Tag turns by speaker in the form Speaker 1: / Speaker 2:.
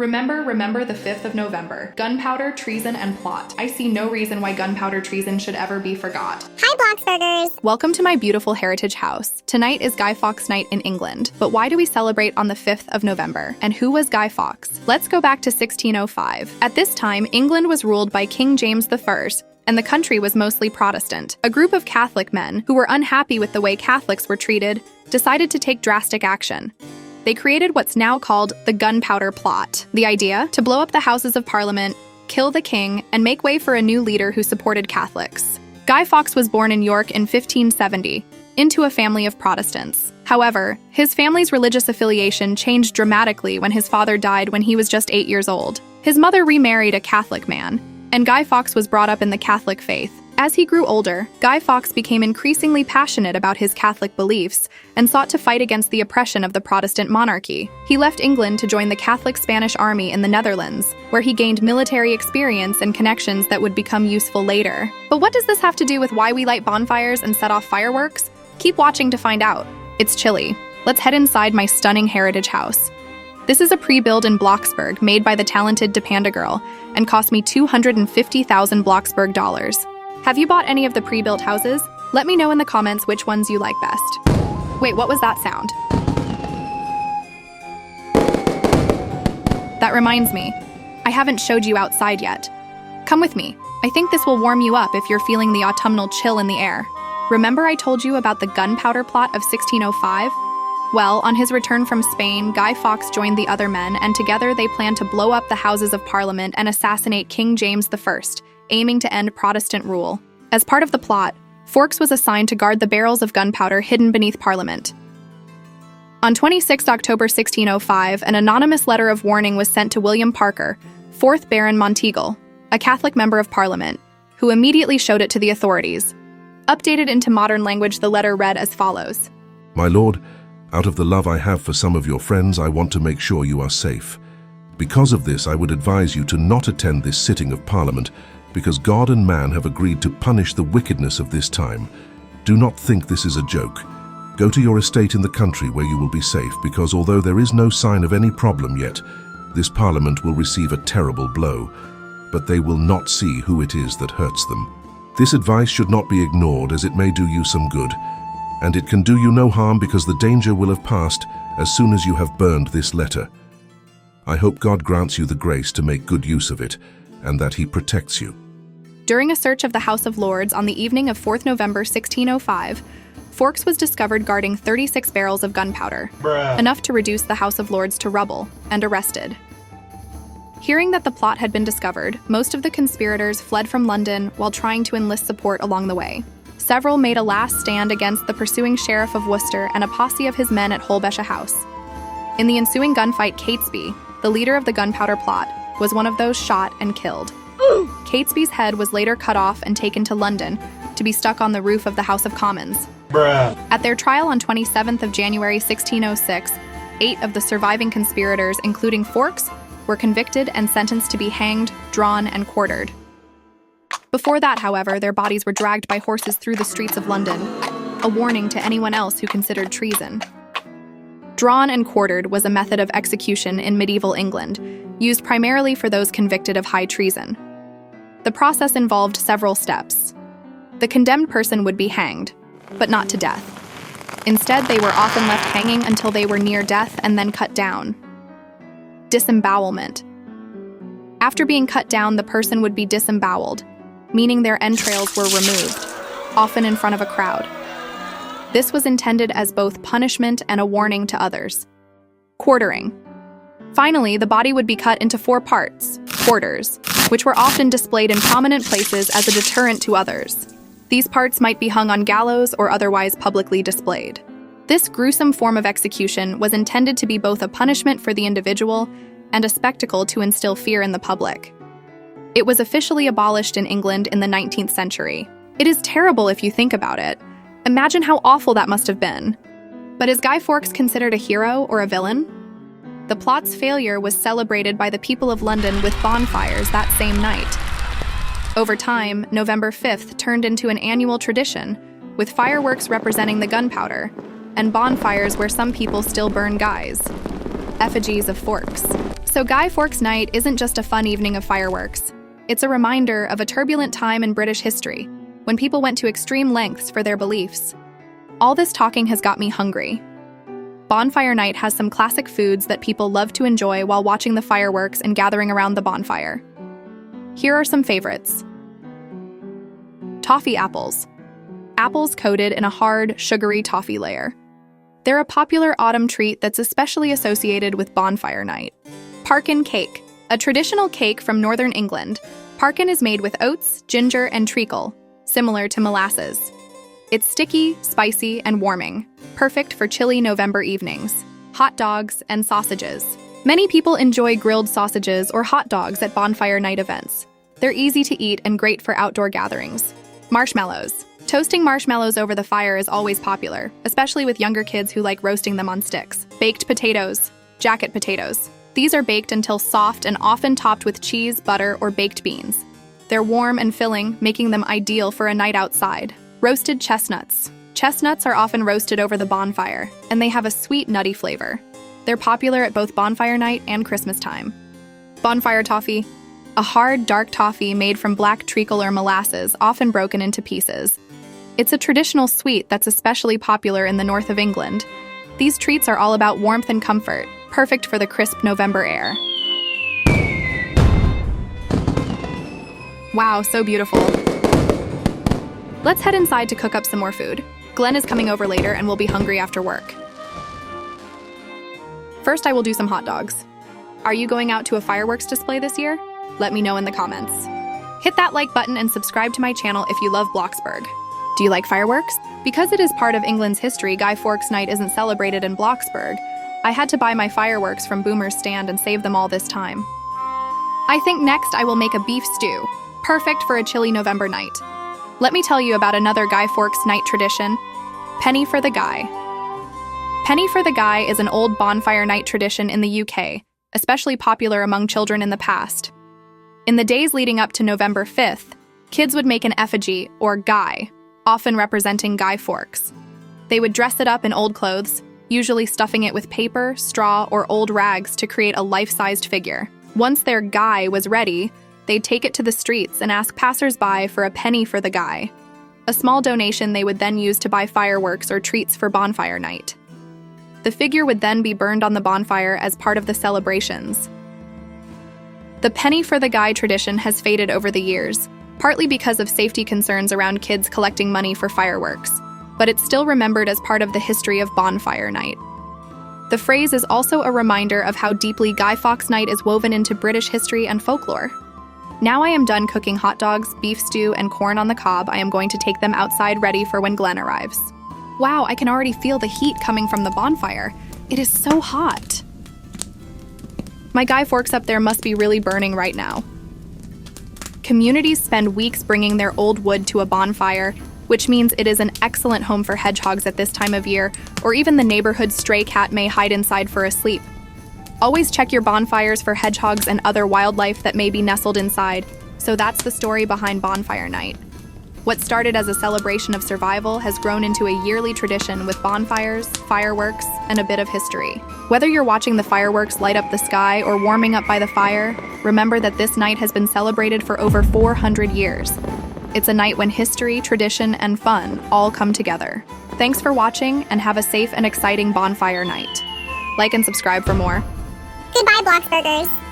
Speaker 1: Remember the 5th of November. Gunpowder, treason, and plot. I see no reason why gunpowder treason should ever be forgot.
Speaker 2: Hi, Bloxburgers!
Speaker 1: Welcome to my beautiful heritage house. Tonight is Guy Fawkes Night in England. But why do we celebrate on the 5th of November? And who was Guy Fawkes? Let's go back to 1605. At this time, England was ruled by King James I, and the country was mostly Protestant. A group of Catholic men, who were unhappy with the way Catholics were treated, decided to take drastic action. They created what's now called the Gunpowder Plot. The idea? To blow up the Houses of Parliament, kill the king, and make way for a new leader who supported Catholics. Guy Fawkes was born in York in 1570, into a family of Protestants. However, his family's religious affiliation changed dramatically when his father died when he was just 8 years old. His mother remarried a Catholic man, and Guy Fawkes was brought up in the Catholic faith. As he grew older, Guy Fawkes became increasingly passionate about his Catholic beliefs and sought to fight against the oppression of the Protestant monarchy. He left England to join the Catholic Spanish Army in the Netherlands, where he gained military experience and connections that would become useful later. But what does this have to do with why we light bonfires and set off fireworks? Keep watching to find out. It's chilly. Let's head inside my stunning heritage house. This is a pre-build in Bloxburg made by the talented Depanda girl and cost me 250,000 Bloxburg dollars. Have you bought any of the pre-built houses? Let me know in the comments which ones you like best. Wait, what was that sound? That reminds me, I haven't showed you outside yet. Come with me. I think this will warm you up if you're feeling the autumnal chill in the air. Remember I told you about the Gunpowder Plot of 1605? Well, on his return from Spain, Guy Fawkes joined the other men, and together they planned to blow up the Houses of Parliament and assassinate King James I, aiming to end Protestant rule. As part of the plot, Fawkes was assigned to guard the barrels of gunpowder hidden beneath Parliament. On 26 October 1605, an anonymous letter of warning was sent to William Parker, 4th Baron Monteagle, a Catholic member of Parliament, who immediately showed it to the authorities. Updated into modern language, the letter read as follows.
Speaker 3: My lord, out of the love I have for some of your friends, I want to make sure you are safe. Because of this, I would advise you to not attend this sitting of Parliament, because God and man have agreed to punish the wickedness of this time. Do not think this is a joke. Go to your estate in the country where you will be safe, because although there is no sign of any problem yet, this Parliament will receive a terrible blow, but they will not see who it is that hurts them. This advice should not be ignored, as it may do you some good, and it can do you no harm because the danger will have passed as soon as you have burned this letter. I hope God grants you the grace to make good use of it, and that he protects you.
Speaker 1: During a search of the House of Lords on the evening of 4th November 1605, Fawkes was discovered guarding 36 barrels of gunpowder, enough to reduce the House of Lords to rubble, and arrested. Hearing that the plot had been discovered, most of the conspirators fled from London while trying to enlist support along the way. Several made a last stand against the pursuing Sheriff of Worcester and a posse of his men at Holbesha House. In the ensuing gunfight, Catesby, the leader of the gunpowder plot, was one of those shot and killed. Catesby's head was later cut off and taken to London to be stuck on the roof of the House of Commons. At their trial on 27th of January 1606, 8 of the surviving conspirators, including Fawkes, were convicted and sentenced to be hanged, drawn, and quartered. Before that, however, their bodies were dragged by horses through the streets of London, a warning to anyone else who considered treason. Drawn and quartered was a method of execution in medieval England, used primarily for those convicted of high treason. The process involved several steps. The condemned person would be hanged, but not to death. Instead, they were often left hanging until they were near death and then cut down. Disembowelment. After being cut down, the person would be disemboweled, meaning their entrails were removed, often in front of a crowd. This was intended as both punishment and a warning to others. Quartering. Finally, the body would be cut into 4 parts, quarters, which were often displayed in prominent places as a deterrent to others. These parts might be hung on gallows or otherwise publicly displayed. This gruesome form of execution was intended to be both a punishment for the individual and a spectacle to instill fear in the public. It was officially abolished in England in the 19th century. It is terrible if you think about it. Imagine how awful that must have been. But is Guy Fawkes considered a hero or a villain? The plot's failure was celebrated by the people of London with bonfires that same night. Over time, November 5th turned into an annual tradition, with fireworks representing the gunpowder, and bonfires where some people still burn guys. Effigies of Fawkes. So Guy Fawkes Night isn't just a fun evening of fireworks. It's a reminder of a turbulent time in British history, when people went to extreme lengths for their beliefs. All this talking has got me hungry. Bonfire Night has some classic foods that people love to enjoy while watching the fireworks and gathering around the bonfire. Here are some favorites. Toffee apples. Apples coated in a hard, sugary toffee layer. They're a popular autumn treat that's especially associated with Bonfire Night. Parkin cake, a traditional cake from northern England. Parkin is made with oats, ginger, and treacle, similar to molasses. It's sticky, spicy, and warming, perfect for chilly November evenings. Hot dogs and sausages. Many people enjoy grilled sausages or hot dogs at Bonfire Night events. They're easy to eat and great for outdoor gatherings. Marshmallows. Toasting marshmallows over the fire is always popular, especially with younger kids who like roasting them on sticks. Baked potatoes. Jacket potatoes. These are baked until soft and often topped with cheese, butter, or baked beans. They're warm and filling, making them ideal for a night outside. Roasted chestnuts. Chestnuts are often roasted over the bonfire, and they have a sweet, nutty flavor. They're popular at both Bonfire Night and Christmas time. Bonfire toffee. A hard, dark toffee made from black treacle or molasses, often broken into pieces. It's a traditional sweet that's especially popular in the north of England. These treats are all about warmth and comfort, perfect for the crisp November air. Wow, so beautiful. Let's head inside to cook up some more food. Glenn is coming over later and will be hungry after work. First, I will do some hot dogs. Are you going out to a fireworks display this year? Let me know in the comments. Hit that like button and subscribe to my channel if you love Bloxburg. Do you like fireworks? Because it is part of England's history, Guy Fawkes Night isn't celebrated in Bloxburg. I had to buy my fireworks from Boomer's stand and save them all this time. I think next I will make a beef stew, perfect for a chilly November night. Let me tell you about another Guy Fawkes Night tradition, Penny for the Guy. Penny for the Guy is an old bonfire night tradition in the UK, especially popular among children in the past. In the days leading up to November 5th, kids would make an effigy, or guy, often representing Guy Fawkes. They would dress it up in old clothes, usually stuffing it with paper, straw, or old rags to create a life-sized figure. Once their guy was ready, they'd take it to the streets and ask passers-by for a penny for the guy. A small donation they would then use to buy fireworks or treats for Bonfire Night. The figure would then be burned on the bonfire as part of the celebrations. The penny for the guy tradition has faded over the years, partly because of safety concerns around kids collecting money for fireworks, but it's still remembered as part of the history of Bonfire Night. The phrase is also a reminder of how deeply Guy Fawkes Night is woven into British history and folklore. Now I am done cooking hot dogs, beef stew, and corn on the cob. I am going to take them outside ready for when Glenn arrives. Wow, I can already feel the heat coming from the bonfire. It is so hot. My Guy Fawkes up there must be really burning right now. Communities spend weeks bringing their old wood to a bonfire, which means it is an excellent home for hedgehogs at this time of year, or even the neighborhood stray cat may hide inside for a sleep. Always check your bonfires for hedgehogs and other wildlife that may be nestled inside. So that's the story behind Bonfire Night. What started as a celebration of survival has grown into a yearly tradition with bonfires, fireworks, and a bit of history. Whether you're watching the fireworks light up the sky or warming up by the fire, remember that this night has been celebrated for over 400 years. It's a night when history, tradition, and fun all come together. Thanks for watching and have a safe and exciting Bonfire Night. Like and subscribe for more.
Speaker 2: Goodbye, Bloxburgers.